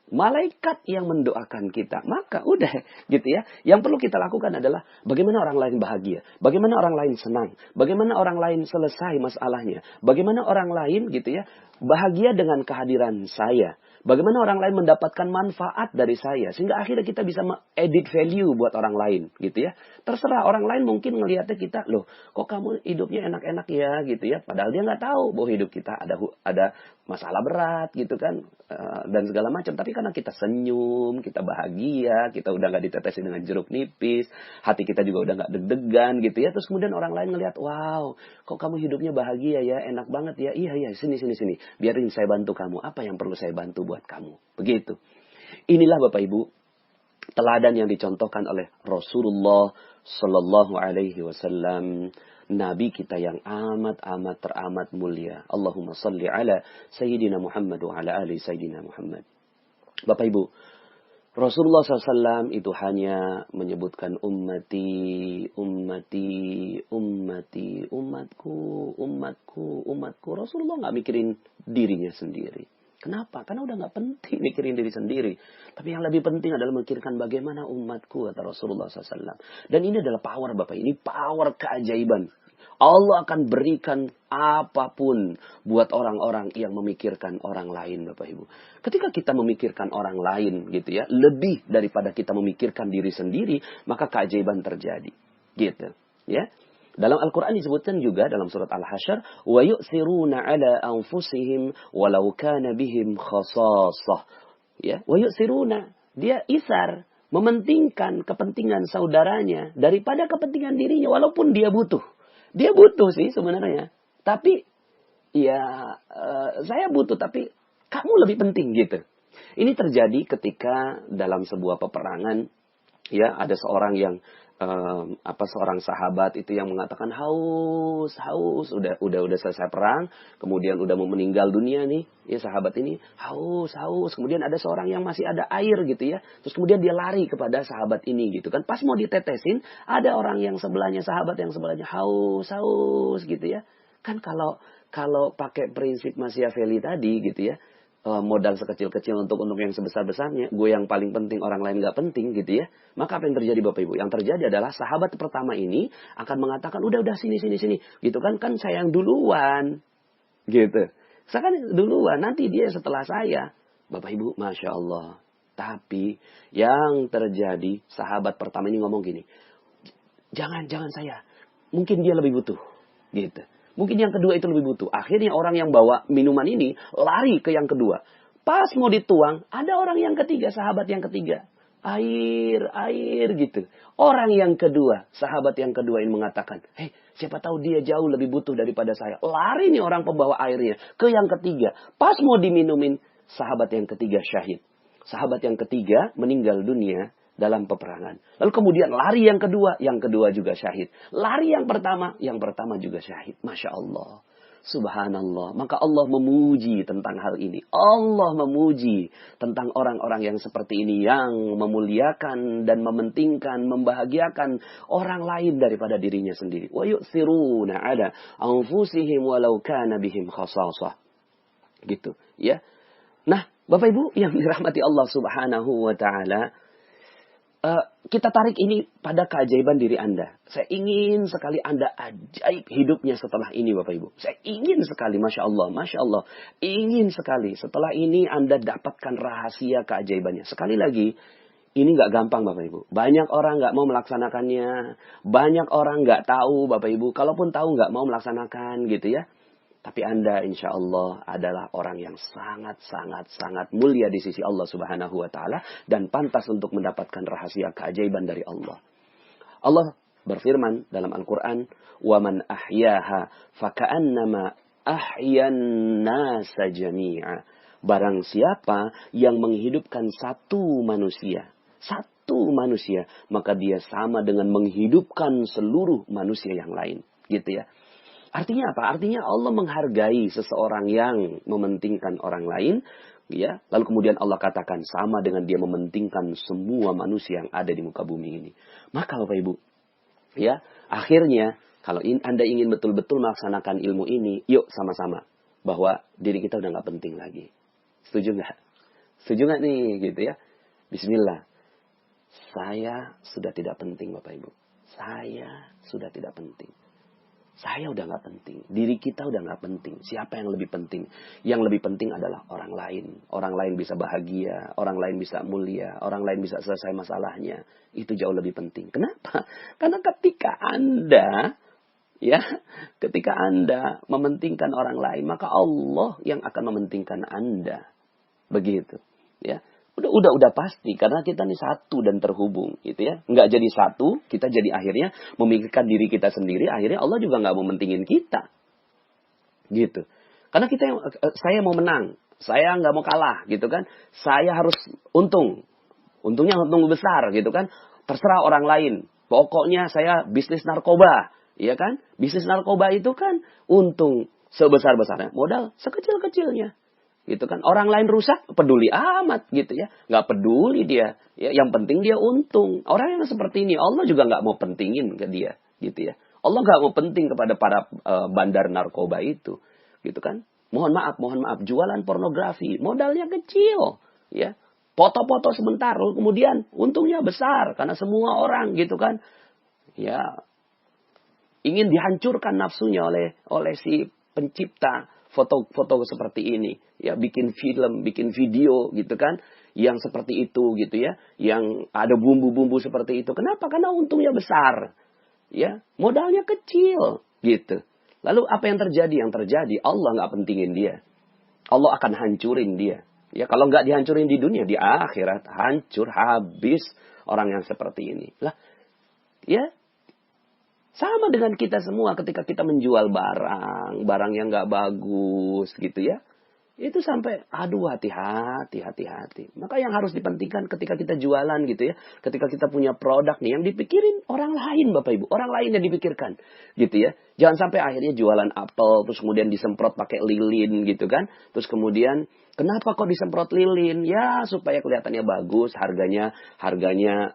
malaikat yang mendoakan kita. Maka udah gitu ya. Yang perlu kita lakukan adalah bagaimana orang lain bahagia. Bagaimana orang lain senang. Bagaimana orang lain selesai masalahnya. Bagaimana orang lain gitu ya bahagia dengan kehadiran saya. Bagaimana orang lain mendapatkan manfaat dari saya. Sehingga akhirnya kita bisa edit value buat orang lain gitu ya. Terserah orang lain mungkin ngelihatnya kita, loh kok kamu hidupnya enak-enak ya gitu ya. Padahal dia nggak tahu bahwa hidup kita ada masalah berat gitu kan. Dan segala macam. Tapi karena kita senyum, kita bahagia, kita udah nggak ditetesin dengan jeruk nipis. Hati kita juga udah nggak deg-degan gitu ya. Terus kemudian orang lain ngelihat, wow kok kamu hidupnya bahagia ya, enak banget ya. Iya, sini. Biarin saya bantu kamu. Apa yang perlu saya bantu buat kamu. Begitu. Inilah Bapak Ibu teladan yang dicontohkan oleh Rasulullah Sallallahu Alaihi Wasallam, Nabi kita yang amat teramat mulia. Allahumma salli ala Sayyidina Muhammad wa ala ali Sayyidina Muhammad. Bapak Ibu, Rasulullah SAW itu hanya menyebutkan umatku. Rasulullah nggak mikirin dirinya sendiri. Kenapa? Karena udah nggak penting mikirin diri sendiri. Tapi yang lebih penting adalah memikirkan bagaimana umatku, kata Rasulullah SAW. Dan ini adalah power Bapak. Ini power keajaiban. Allah akan berikan apapun buat orang-orang yang memikirkan orang lain Bapak Ibu. Ketika kita memikirkan orang lain gitu ya, lebih daripada kita memikirkan diri sendiri, maka keajaiban terjadi. Gitu. Ya. Dalam Al-Quran disebutkan juga dalam surat Al-Hasyr, wa yu'thiruna ala anfusihim walau kana bihim khasasah. Ya, wa yu'thiruna, dia isar, mementingkan kepentingan saudaranya daripada kepentingan dirinya walaupun dia butuh. Dia butuh sih sebenarnya. Tapi ya saya butuh tapi kamu lebih penting gitu. Ini terjadi ketika dalam sebuah peperangan ya ada seorang yang seorang sahabat itu yang mengatakan haus udah selesai perang, kemudian udah mau meninggal dunia nih ya sahabat ini haus kemudian ada seorang yang masih ada air gitu ya, terus kemudian dia lari kepada sahabat ini gitu kan, pas mau ditetesin ada orang yang sebelahnya, sahabat yang sebelahnya haus gitu ya kan. Kalau pakai prinsip Machiavelli tadi gitu ya, modal sekecil-kecil untuk yang sebesar-besarnya, gue yang paling penting, orang lain gak penting gitu ya. Maka apa yang terjadi Bapak Ibu? Yang terjadi adalah sahabat pertama ini akan mengatakan, udah sini. Gitu kan saya yang duluan. Gitu. Saya kan duluan, nanti dia setelah saya. Bapak Ibu, Masya Allah. Tapi yang terjadi, sahabat pertama ini ngomong gini, jangan saya. Mungkin dia lebih butuh. Gitu. Mungkin yang kedua itu lebih butuh. Akhirnya orang yang bawa minuman ini lari ke yang kedua. Pas mau dituang, ada orang yang ketiga, sahabat yang ketiga. Air gitu. Orang yang kedua, sahabat yang kedua ini mengatakan, hei, siapa tahu dia jauh lebih butuh daripada saya. Lari nih orang pembawa airnya ke yang ketiga. Pas mau diminumin, sahabat yang ketiga syahid. Sahabat yang ketiga meninggal dunia dalam peperangan. Lalu kemudian lari yang kedua juga syahid. Lari yang pertama juga syahid. Masya Allah. Subhanallah. Maka Allah memuji tentang hal ini. Allah memuji tentang orang-orang yang seperti ini. Yang memuliakan dan mementingkan, membahagiakan orang lain daripada dirinya sendiri. Wa yu'thiruna ala anfusihim walau kana bihim khasasah. Gitu. Ya. Nah, Bapak Ibu yang dirahmati Allah Subhanahu wa ta'ala. Kita tarik ini pada keajaiban diri Anda. Saya ingin sekali Anda ajaib hidupnya setelah ini Bapak Ibu. Saya ingin sekali, Masya Allah, Masya Allah. Ingin sekali setelah ini Anda dapatkan rahasia keajaibannya. Sekali lagi, ini nggak gampang Bapak Ibu. Banyak orang nggak mau melaksanakannya. Banyak orang nggak tahu Bapak Ibu. Kalaupun tahu nggak mau melaksanakan gitu ya. Tapi Anda insya Allah adalah orang yang sangat mulia di sisi Allah Subhanahu wa ta'ala. Dan pantas untuk mendapatkan rahasia keajaiban dari Allah. Allah berfirman dalam Al-Quran. وَمَنْ أَحْيَاهَا فَكَأَنَّمَا أَحْيَا النَّاسَ جَمِيعًا. Barang siapa yang menghidupkan satu manusia. Maka dia sama dengan menghidupkan seluruh manusia yang lain. Gitu ya. Artinya apa? Artinya Allah menghargai seseorang yang mementingkan orang lain, ya. Lalu kemudian Allah katakan sama dengan dia mementingkan semua manusia yang ada di muka bumi ini. Maka Bapak Ibu, ya, akhirnya kalau Anda ingin betul-betul melaksanakan ilmu ini, yuk sama-sama bahwa diri kita udah nggak penting lagi. Setuju nggak? Setuju nggak nih, gitu ya? Bismillah. Saya sudah tidak penting Bapak Ibu. Saya sudah tidak penting. Saya udah nggak penting. Diri kita udah nggak penting. Siapa yang lebih penting? Yang lebih penting adalah orang lain. Orang lain bisa bahagia. Orang lain bisa mulia. Orang lain bisa selesai masalahnya. Itu jauh lebih penting. Kenapa? Karena ketika Anda mementingkan orang lain, maka Allah yang akan mementingkan Anda. Begitu. Ya. Udah pasti karena kita nih satu dan terhubung gitu ya. Nggak jadi satu, kita jadi akhirnya memikirkan diri kita sendiri, akhirnya Allah juga nggak mau mentingin kita. Gitu. Karena saya mau menang, saya nggak mau kalah gitu kan. Saya harus untung. Untungnya untung besar gitu kan. Terserah orang lain. Pokoknya saya bisnis narkoba, ya kan? Bisnis narkoba itu kan untung sebesar-besarnya, modal sekecil-kecilnya. Gitu kan, orang lain rusak peduli amat gitu ya, nggak peduli dia ya, yang penting dia untung. Orang yang seperti ini Allah juga nggak mau pentingin ke dia gitu ya. Allah nggak mau penting kepada para bandar narkoba itu gitu kan. Mohon maaf jualan pornografi modalnya kecil ya, foto-foto sebentar kemudian untungnya besar karena semua orang gitu kan ya ingin dihancurkan nafsunya oleh si pencipta foto-foto seperti ini ya, bikin film, bikin video gitu kan yang seperti itu gitu ya, yang ada bumbu-bumbu seperti itu. Kenapa? Karena untungnya besar ya, modalnya kecil gitu. Lalu apa yang terjadi? Yang terjadi Allah nggak pentingin dia, Allah akan hancurin dia ya. Kalau nggak dihancurin di dunia, di akhirat hancur habis orang yang seperti ini lah ya. Sama dengan kita semua ketika kita menjual barang yang nggak bagus gitu ya. Itu sampai, aduh hati-hati. Maka yang harus dipentingkan ketika kita jualan gitu ya. Ketika kita punya produk nih, yang dipikirin orang lain Bapak Ibu. Orang lain yang dipikirkan gitu ya. Jangan sampai akhirnya jualan apel, terus kemudian disemprot pakai lilin gitu kan. Terus kemudian, kenapa kok disemprot lilin? Ya supaya kelihatannya bagus, harganya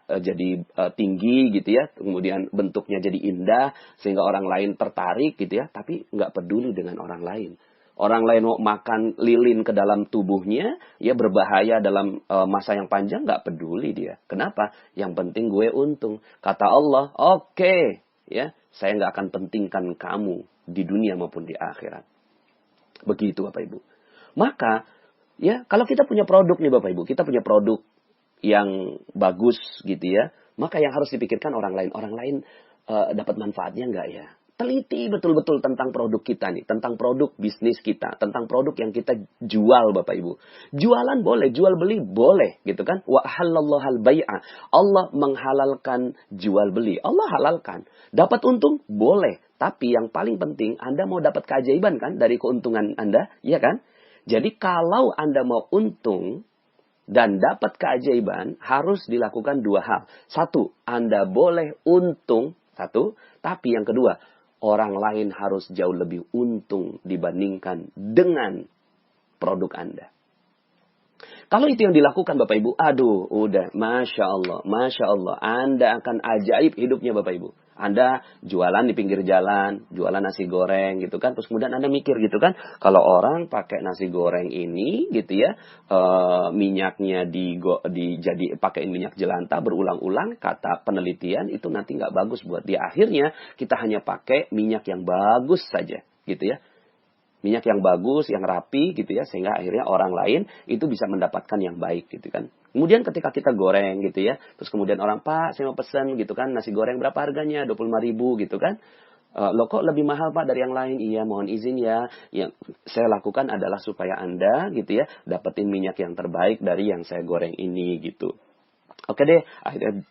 jadi tinggi gitu ya. Kemudian bentuknya jadi indah, sehingga orang lain tertarik gitu ya. Tapi nggak peduli dengan orang lain. Orang lain mau makan lilin ke dalam tubuhnya, ya berbahaya dalam masa yang panjang, nggak peduli dia. Kenapa? Yang penting gue untung. Kata Allah, oke, ya, saya nggak akan pentingkan kamu di dunia maupun di akhirat. Begitu Bapak Ibu. Maka, ya, kalau kita punya produk nih Bapak Ibu, kita punya produk yang bagus gitu ya, maka yang harus dipikirkan orang lain dapat manfaatnya nggak ya? teliti betul-betul tentang produk kita nih, tentang produk bisnis kita, tentang produk yang kita jual Bapak Ibu. Jualan boleh, jual beli boleh gitu kan. Wa halallahu al-bai'a. Allah menghalalkan jual beli. Allah halalkan. Dapat untung boleh, tapi yang paling penting Anda mau dapat keajaiban kan dari keuntungan Anda, iya kan? Jadi kalau Anda mau untung dan dapat keajaiban, harus dilakukan dua hal. Satu, Anda boleh untung, satu. Tapi yang kedua, orang lain harus jauh lebih untung dibandingkan dengan produk Anda. Kalau itu yang dilakukan Bapak Ibu, aduh, udah, Masya Allah, Anda akan ajaib hidupnya Bapak Ibu. Anda jualan di pinggir jalan, jualan nasi goreng gitu kan, terus kemudian Anda mikir gitu kan, kalau orang pakai nasi goreng ini gitu ya, minyaknya jadi pakai minyak jelantah berulang-ulang, kata penelitian itu nanti nggak bagus buat dia. Akhirnya kita hanya pakai minyak yang bagus saja, gitu ya. Minyak yang bagus, yang rapi gitu ya, sehingga akhirnya orang lain itu bisa mendapatkan yang baik gitu kan. Kemudian ketika kita goreng gitu ya, terus kemudian orang, Pak saya mau pesan gitu kan, nasi goreng berapa harganya? 25.000 gitu kan. Loh kok lebih mahal Pak dari yang lain? Iya mohon izin ya, yang saya lakukan adalah supaya Anda gitu ya, dapetin minyak yang terbaik dari yang saya goreng ini gitu. Oke deh, akhirnya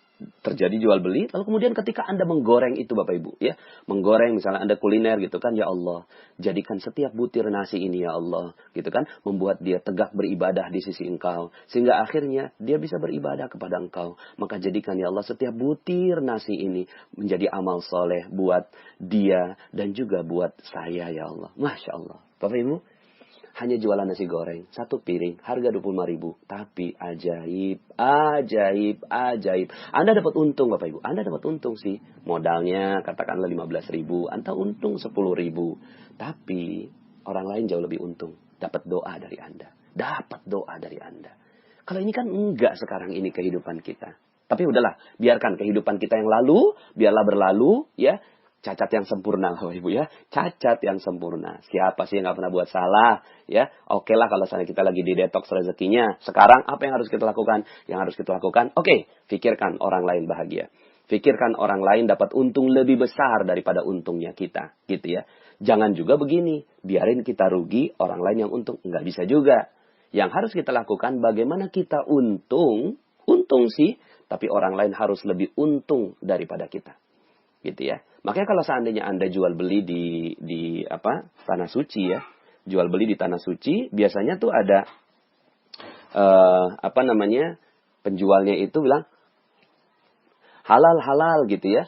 terjadi jual beli. Lalu kemudian ketika Anda menggoreng itu Bapak Ibu ya, menggoreng misalnya Anda kuliner gitu kan, ya Allah, jadikan setiap butir nasi ini ya Allah, gitu kan, membuat dia tegak beribadah di sisi Engkau, sehingga akhirnya dia bisa beribadah kepada Engkau. Maka jadikan ya Allah setiap butir nasi ini menjadi amal soleh buat dia dan juga buat saya ya Allah. Masya Allah. Bapak Ibu, hanya jualan nasi goreng, satu piring, harga 25.000. Tapi ajaib. Anda dapat untung Bapak Ibu. Anda dapat untung sih. Modalnya katakanlah 15.000. Anda untung 10.000. Tapi orang lain jauh lebih untung. Dapat doa dari Anda. Kalau ini kan enggak sekarang ini kehidupan kita. Tapi udahlah, biarkan kehidupan kita yang lalu, biarlah berlalu, ya. Cacat yang sempurna, Bapak Ibu ya. Cacat yang sempurna. Siapa sih yang nggak pernah buat salah? Ya, oke lah kalau misalnya kita lagi di detox rezekinya. Sekarang apa yang harus kita lakukan? Yang harus kita lakukan, oke, pikirkan orang lain bahagia. Pikirkan orang lain dapat untung lebih besar daripada untungnya kita, gitu ya. Jangan juga begini, biarin kita rugi, orang lain yang untung. Nggak bisa juga. Yang harus kita lakukan, bagaimana kita untung sih, tapi orang lain harus lebih untung daripada kita. Gitu ya. Makanya kalau seandainya Anda jual beli di tanah suci ya, jual beli di tanah suci, biasanya tuh ada penjualnya itu bilang halal gitu ya.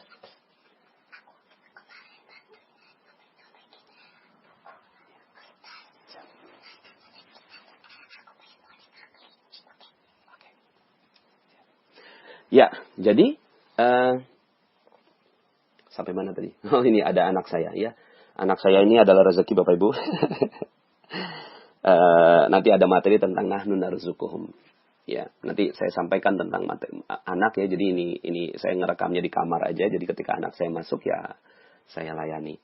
Ya, jadi sampai mana tadi? Oh, ini ada anak saya ya. Anak saya ini adalah rezeki Bapak Ibu. Nanti ada materi tentang nahnu narzuquhum. Ya, nanti saya sampaikan tentang anak ya. Jadi ini saya ngerekamnya di kamar aja. Jadi ketika anak saya masuk ya saya layani.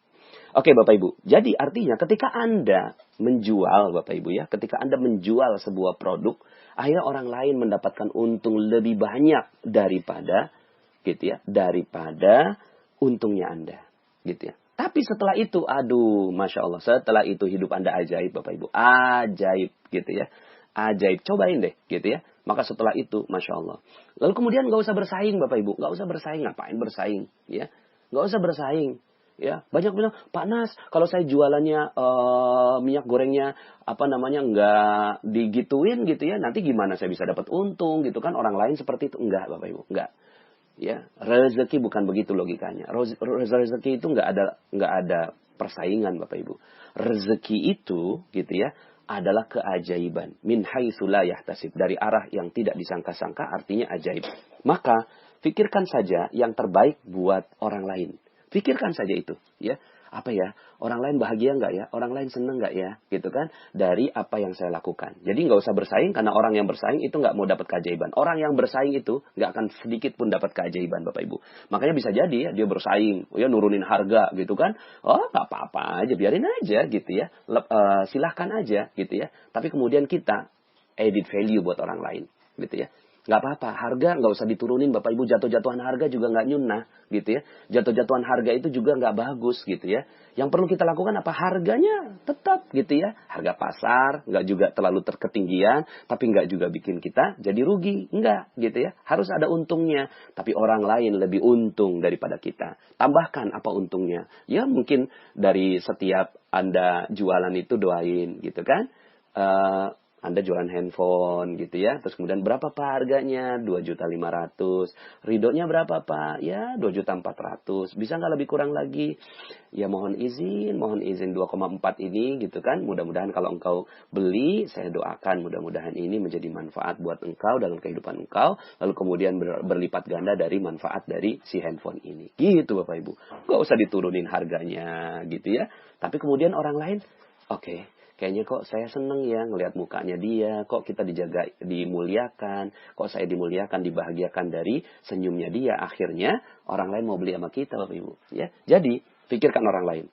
Oke Bapak Ibu. Jadi artinya ketika Anda menjual Bapak Ibu ya, ketika Anda menjual sebuah produk, akhirnya orang lain mendapatkan untung lebih banyak daripada gitu ya, daripada untungnya Anda, gitu ya. Tapi setelah itu, aduh, Masya Allah, setelah itu hidup Anda ajaib, Bapak Ibu. Ajaib, gitu ya. Ajaib, cobain deh, gitu ya. Maka setelah itu, Masya Allah. Lalu kemudian nggak usah bersaing, Bapak Ibu. Nggak usah bersaing, ngapain bersaing, ya. Nggak usah bersaing, ya. Banyak bilang, Pak Nas, kalau saya jualannya, minyak gorengnya, nggak digituin, gitu ya. Nanti gimana saya bisa dapat untung, gitu kan. Orang lain seperti itu. Enggak, Bapak Ibu, enggak. Ya, rezeki bukan begitu logikanya. Rezeki itu nggak ada persaingan Bapak Ibu. Rezeki itu gitu ya adalah keajaiban. Min haitsu la yahtasib, dari arah yang tidak disangka-sangka, artinya ajaib. Maka pikirkan saja yang terbaik buat orang lain. Pikirkan saja itu, ya. Apa ya? Orang lain bahagia nggak ya? Orang lain seneng nggak ya? Gitu kan? Dari apa yang saya lakukan. Jadi nggak usah bersaing, karena orang yang bersaing itu nggak mau dapat keajaiban. Orang yang bersaing itu nggak akan sedikit pun dapat keajaiban, Bapak Ibu. Makanya bisa jadi ya, dia bersaing, ya nurunin harga gitu kan? Oh nggak apa-apa aja, biarin aja gitu ya. Silahkan aja gitu ya. Tapi kemudian kita edit value buat orang lain, gitu ya. Nggak apa-apa, harga nggak usah diturunin Bapak Ibu, jatuh-jatuhan harga juga nggak nyunah gitu ya. Jatuh-jatuhan harga itu juga nggak bagus gitu ya. Yang perlu kita lakukan apa? Harganya tetap gitu ya. Harga pasar, nggak juga terlalu terketinggian, tapi nggak juga bikin kita jadi rugi. Nggak gitu ya. Harus ada untungnya, tapi orang lain lebih untung daripada kita. Tambahkan apa untungnya? Ya mungkin dari setiap Anda jualan itu doain gitu kan. Anda jualan handphone gitu ya. Terus kemudian berapa Pak harganya? 2.500.000. Ridhonya berapa Pak? Ya 2.400.000. Bisa nggak lebih kurang lagi? Ya mohon izin 2,4 ini gitu kan. Mudah-mudahan kalau engkau beli, saya doakan mudah-mudahan ini menjadi manfaat buat engkau dalam kehidupan engkau. Lalu kemudian berlipat ganda dari manfaat dari si handphone ini. Gitu Bapak Ibu. Nggak usah diturunin harganya gitu ya. Tapi kemudian orang lain, oke. Kayaknya kok saya seneng ya ngelihat mukanya dia, kok kita dijaga, dimuliakan, kok saya dimuliakan, dibahagiakan dari senyumnya dia. Akhirnya orang lain mau beli sama kita Bapak Ibu. Ya, jadi pikirkan orang lain.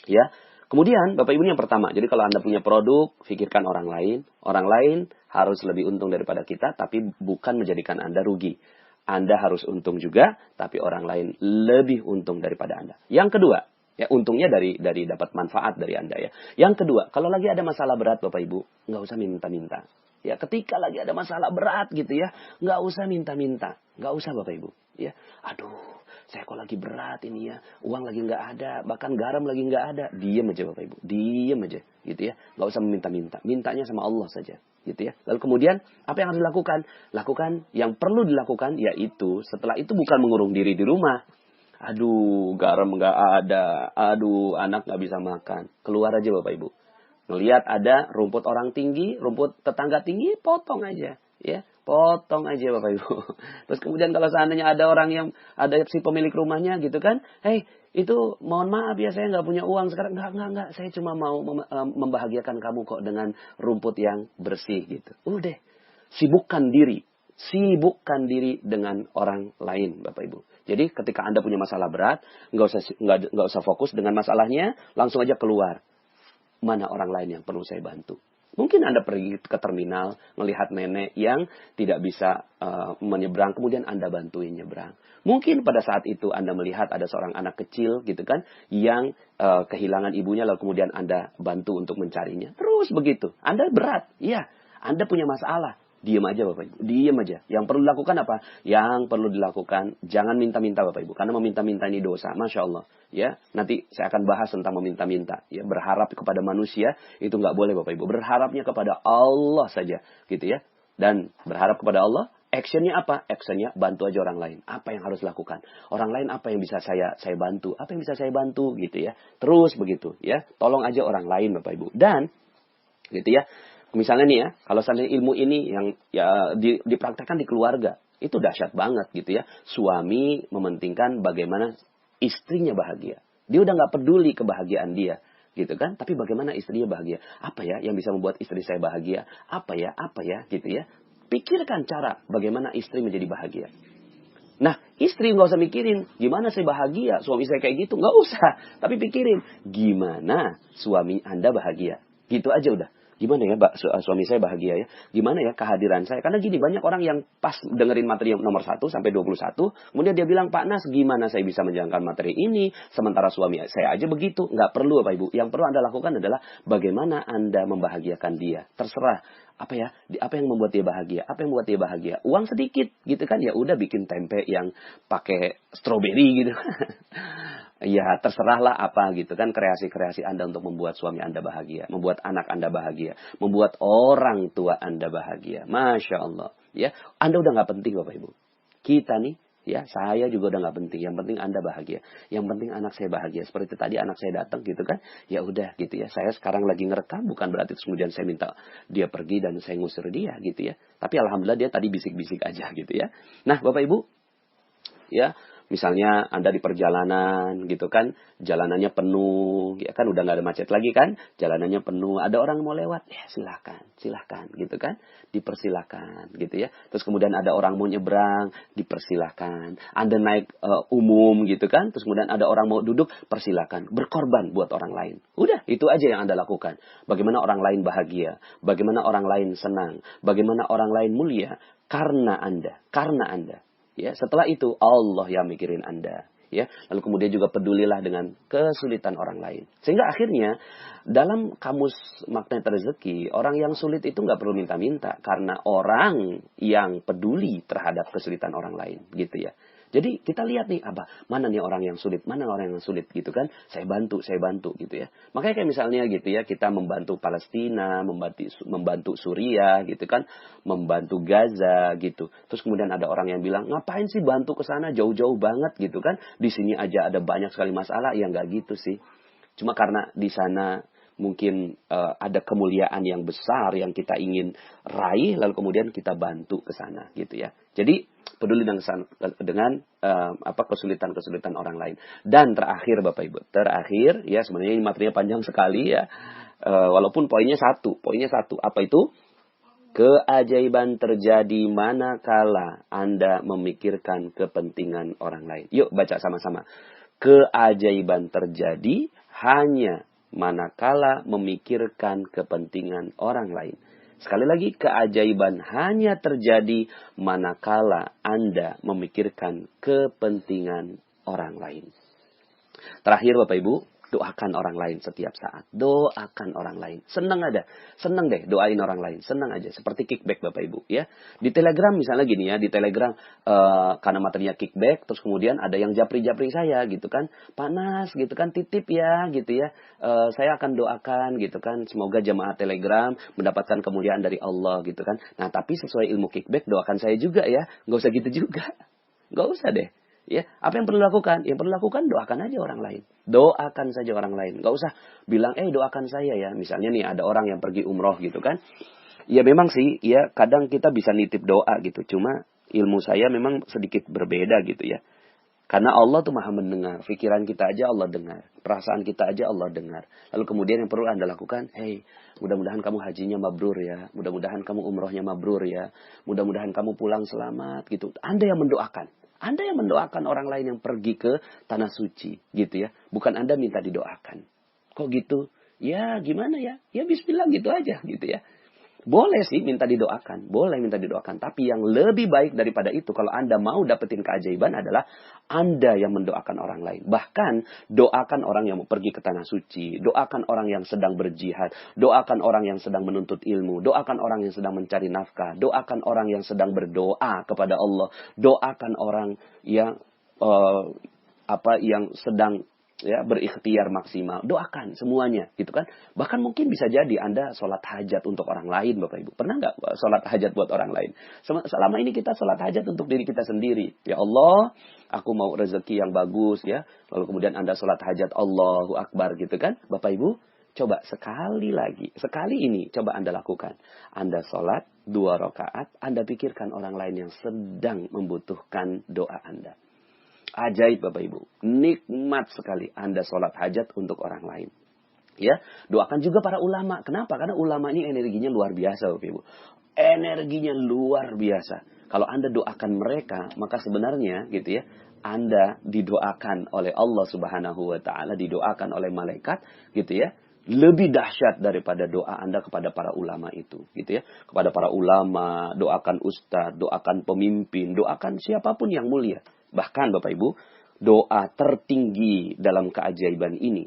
Ya, kemudian Bapak Ibu ini yang pertama. Jadi kalau Anda punya produk, pikirkan orang lain. Orang lain harus lebih untung daripada kita, tapi bukan menjadikan Anda rugi. Anda harus untung juga, tapi orang lain lebih untung daripada Anda. Yang kedua. Ya, untungnya dari dapat manfaat dari Anda ya. Yang kedua, kalau lagi ada masalah berat Bapak Ibu, nggak usah minta-minta. Ya, ketika lagi ada masalah berat gitu ya, nggak usah minta-minta. Nggak usah Bapak Ibu. Ya, aduh, saya kok lagi berat ini ya. Uang lagi nggak ada, bahkan garam lagi nggak ada. Diam aja Bapak Ibu, diam aja gitu ya. Nggak usah meminta-minta. Mintanya sama Allah saja. Gitu ya. Lalu kemudian, apa yang harus dilakukan? Lakukan yang perlu dilakukan, yaitu setelah itu bukan mengurung diri di rumah. Aduh, garam nggak ada. Aduh, anak nggak bisa makan. Keluar aja Bapak Ibu. Ngelihat ada rumput orang tinggi, rumput tetangga tinggi, potong aja. Ya, potong aja Bapak Ibu. Terus kemudian kalau seandainya ada orang yang, ada si pemilik rumahnya gitu kan. Hei, itu mohon maaf ya saya nggak punya uang sekarang. Nggak. Saya cuma mau membahagiakan kamu kok dengan rumput yang bersih gitu. Udah, sibukkan diri. Sibukkan diri dengan orang lain Bapak Ibu. Jadi ketika Anda punya masalah berat, nggak usah fokus dengan masalahnya, langsung aja keluar. Mana orang lain yang perlu saya bantu? Mungkin Anda pergi ke terminal, melihat nenek yang tidak bisa menyeberang, kemudian Anda bantuin nyeberang. Mungkin pada saat itu Anda melihat ada seorang anak kecil gitu kan, yang kehilangan ibunya, lalu kemudian Anda bantu untuk mencarinya. Terus begitu. Anda berat, iya. Anda punya masalah. Diam aja Bapak Ibu, diam aja. Yang perlu dilakukan apa? Yang perlu dilakukan, jangan minta-minta Bapak Ibu. Karena meminta-minta ini dosa, Masya Allah. Ya, nanti saya akan bahas tentang meminta-minta. Ya, berharap kepada manusia, itu nggak boleh Bapak Ibu. Berharapnya kepada Allah saja, gitu ya. Dan berharap kepada Allah, actionnya apa? Actionnya bantu aja orang lain. Apa yang harus dilakukan? Orang lain apa yang bisa saya bantu? Apa yang bisa saya bantu, gitu ya. Terus begitu, ya. Tolong aja orang lain Bapak Ibu. Dan, gitu ya. Misalnya nih ya, kalau seandainya ilmu ini yang ya dipraktekkan di keluarga, itu dahsyat banget gitu ya. Suami mementingkan bagaimana istrinya bahagia. Dia udah nggak peduli kebahagiaan dia, gitu kan? Tapi bagaimana istrinya bahagia? Apa ya yang bisa membuat istri saya bahagia? Apa ya, gitu ya. Pikirkan cara bagaimana istri menjadi bahagia. Nah, istri nggak usah mikirin gimana saya bahagia, suami saya kayak gitu, nggak usah. Tapi pikirin gimana suami Anda bahagia. Gitu aja udah. Gimana ya suami saya bahagia ya? Gimana ya kehadiran saya? Karena gini, banyak orang yang pas dengerin materi yang nomor 1 sampai 21, kemudian dia bilang, Pak Nas, gimana saya bisa menjalankan materi ini? Sementara suami saya aja begitu. Nggak perlu Bapak Ibu. Yang perlu Anda lakukan adalah bagaimana Anda membahagiakan dia. Terserah. Apa yang membuat dia bahagia? Apa yang membuat dia bahagia? Uang sedikit gitu kan? Ya udah bikin tempe yang pakai stroberi gitu. Ya, terserahlah apa gitu kan, kreasi-kreasi Anda untuk membuat suami Anda bahagia, membuat anak Anda bahagia, membuat orang tua Anda bahagia. Masya Allah. Ya, Anda udah nggak penting Bapak Ibu. Kita nih, ya, saya juga udah nggak penting. Yang penting Anda bahagia. Yang penting anak saya bahagia. Seperti tadi anak saya datang gitu kan, ya udah gitu ya. Saya sekarang lagi ngerekam, bukan berarti kemudian saya minta dia pergi dan saya ngusir dia gitu ya. Tapi alhamdulillah dia tadi bisik-bisik aja gitu ya. Nah, Bapak Ibu, ya. Misalnya Anda di perjalanan gitu kan, jalanannya penuh, ya kan udah nggak ada macet lagi kan, jalanannya penuh, ada orang mau lewat, ya silahkan gitu kan, dipersilahkan gitu ya. Terus kemudian ada orang mau nyebrang, dipersilahkan. Anda naik umum gitu kan, terus kemudian ada orang mau duduk, persilahkan, berkorban buat orang lain. Udah, itu aja yang Anda lakukan. Bagaimana orang lain bahagia, bagaimana orang lain senang, bagaimana orang lain mulia. karena Anda. Ya, setelah itu Allah yang mikirin Anda. Ya, lalu kemudian juga pedulilah dengan kesulitan orang lain. Sehingga akhirnya dalam kamus magnet rezeki, orang yang sulit itu nggak perlu minta-minta karena orang yang peduli terhadap kesulitan orang lain, gitu ya. Jadi kita lihat nih, mana nih orang yang sulit, mana orang yang sulit gitu kan. Saya bantu gitu ya. Makanya kayak misalnya gitu ya, kita membantu Palestina, membantu Suriah gitu kan, membantu Gaza gitu. Terus kemudian ada orang yang bilang, ngapain sih bantu ke sana jauh-jauh banget gitu kan. Di sini aja ada banyak sekali masalah. Ya nggak gitu sih. Cuma karena di sana mungkin ada kemuliaan yang besar yang kita ingin raih, lalu kemudian kita bantu ke sana gitu ya. Jadi peduli dengan kesulitan-kesulitan orang lain. Dan terakhir Bapak Ibu, ya sebenarnya ini materinya panjang sekali ya. Walaupun poinnya satu, apa itu? Keajaiban terjadi manakala Anda memikirkan kepentingan orang lain. Yuk baca sama-sama. Keajaiban terjadi hanya manakala memikirkan kepentingan orang lain. Sekali lagi, keajaiban hanya terjadi manakala Anda memikirkan kepentingan orang lain. Terakhir Bapak Ibu, doakan orang lain setiap saat. Doakan orang lain. Senang deh doain orang lain. Senang aja. Seperti kickback Bapak Ibu ya. Di Telegram misalnya gini ya. Di Telegram karena materinya kickback. Terus kemudian ada yang japri-japri saya gitu kan. Panas gitu kan. Titip ya gitu ya. Saya akan doakan gitu kan. Semoga jemaah Telegram mendapatkan kemuliaan dari Allah gitu kan. Nah tapi sesuai ilmu kickback doakan saya juga ya. Nggak usah gitu juga. Nggak usah deh. Ya, apa yang perlu dilakukan? Yang perlu dilakukan doakan aja orang lain. Doakan saja orang lain. Nggak usah bilang, doakan saya ya. Misalnya nih ada orang yang pergi umroh gitu kan. Ya memang sih, ya kadang kita bisa nitip doa gitu. Cuma ilmu saya memang sedikit berbeda gitu ya. Karena Allah tuh maha mendengar. Pikiran kita aja Allah dengar. Perasaan kita aja Allah dengar. Lalu kemudian yang perlu Anda lakukan, mudah-mudahan kamu hajinya mabrur ya. Mudah-mudahan kamu umrohnya mabrur ya. Mudah-mudahan kamu pulang selamat gitu. Anda yang mendoakan. Anda yang mendoakan orang lain yang pergi ke tanah suci, gitu ya. Bukan Anda minta didoakan. Kok gitu? Ya gimana ya? Ya bismillah gitu aja, gitu ya. Boleh sih minta didoakan. Tapi yang lebih baik daripada itu, kalau Anda mau dapetin keajaiban adalah Anda yang mendoakan orang lain. Bahkan doakan orang yang mau pergi ke tanah suci. Doakan orang yang sedang berjihad. Doakan orang yang sedang menuntut ilmu. Doakan orang yang sedang mencari nafkah. Doakan orang yang sedang berdoa kepada Allah. Doakan orang yang yang sedang berikhtiar maksimal. Doakan semuanya, gitu kan. Bahkan mungkin bisa jadi Anda sholat hajat untuk orang lain, Bapak Ibu. Pernah nggak sholat hajat buat orang lain? Selama ini kita sholat hajat untuk diri kita sendiri. Ya Allah, aku mau rezeki yang bagus ya. Lalu kemudian Anda sholat hajat, Allahu Akbar gitu kan. Bapak Ibu, coba sekali ini coba Anda lakukan. Anda sholat 2 rakaat, Anda pikirkan orang lain yang sedang membutuhkan doa Anda. Ajaib Bapak Ibu. Nikmat sekali Anda sholat hajat untuk orang lain. Ya, doakan juga para ulama. Kenapa? Karena ulama ini energinya luar biasa Bapak Ibu. Energinya luar biasa. Kalau Anda doakan mereka, maka sebenarnya gitu ya, Anda didoakan oleh Allah Subhanahu wa taala, didoakan oleh malaikat gitu ya. Lebih dahsyat daripada doa Anda kepada para ulama itu, gitu ya. Kepada para ulama, doakan ustadz, doakan pemimpin, doakan siapapun yang mulia. Bahkan Bapak Ibu, doa tertinggi dalam keajaiban ini,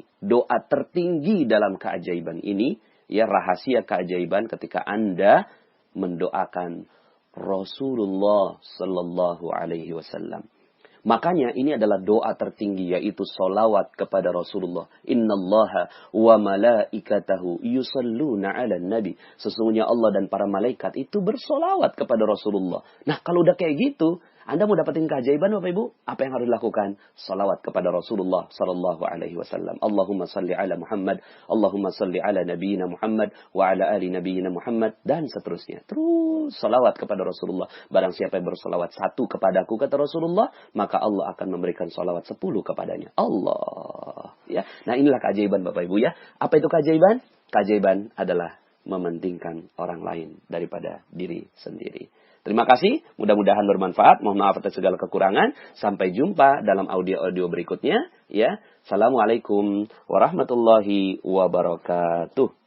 ya rahasia keajaiban ketika Anda mendoakan Rasulullah Sallallahu Alaihi Wasallam. Makanya ini adalah doa tertinggi, yaitu solawat kepada Rasulullah. Innallaha wa malaikatahu yusalluna ala nabi. Sesungguhnya Allah dan para malaikat itu bersolawat kepada Rasulullah. Nah kalau udah kayak gitu, Anda mau dapetin keajaiban Bapak Ibu, apa yang harus dilakukan? Salawat kepada Rasulullah sallallahu alaihi wasallam. Allahumma salli ala Muhammad, Allahumma salli ala nabiyina Muhammad wa ala ali nabiyina Muhammad dan seterusnya. Terus salawat kepada Rasulullah. Barang siapa yang bersalawat 1 kepadaku kata Rasulullah, maka Allah akan memberikan salawat 10 kepadanya. Allah. Ya. Nah, inilah keajaiban Bapak Ibu ya. Apa itu keajaiban? Keajaiban adalah mementingkan orang lain daripada diri sendiri. Terima kasih, mudah-mudahan bermanfaat. Mohon maaf atas segala kekurangan. Sampai jumpa dalam audio-audio berikutnya. Ya, Assalamualaikum warahmatullahi wabarakatuh.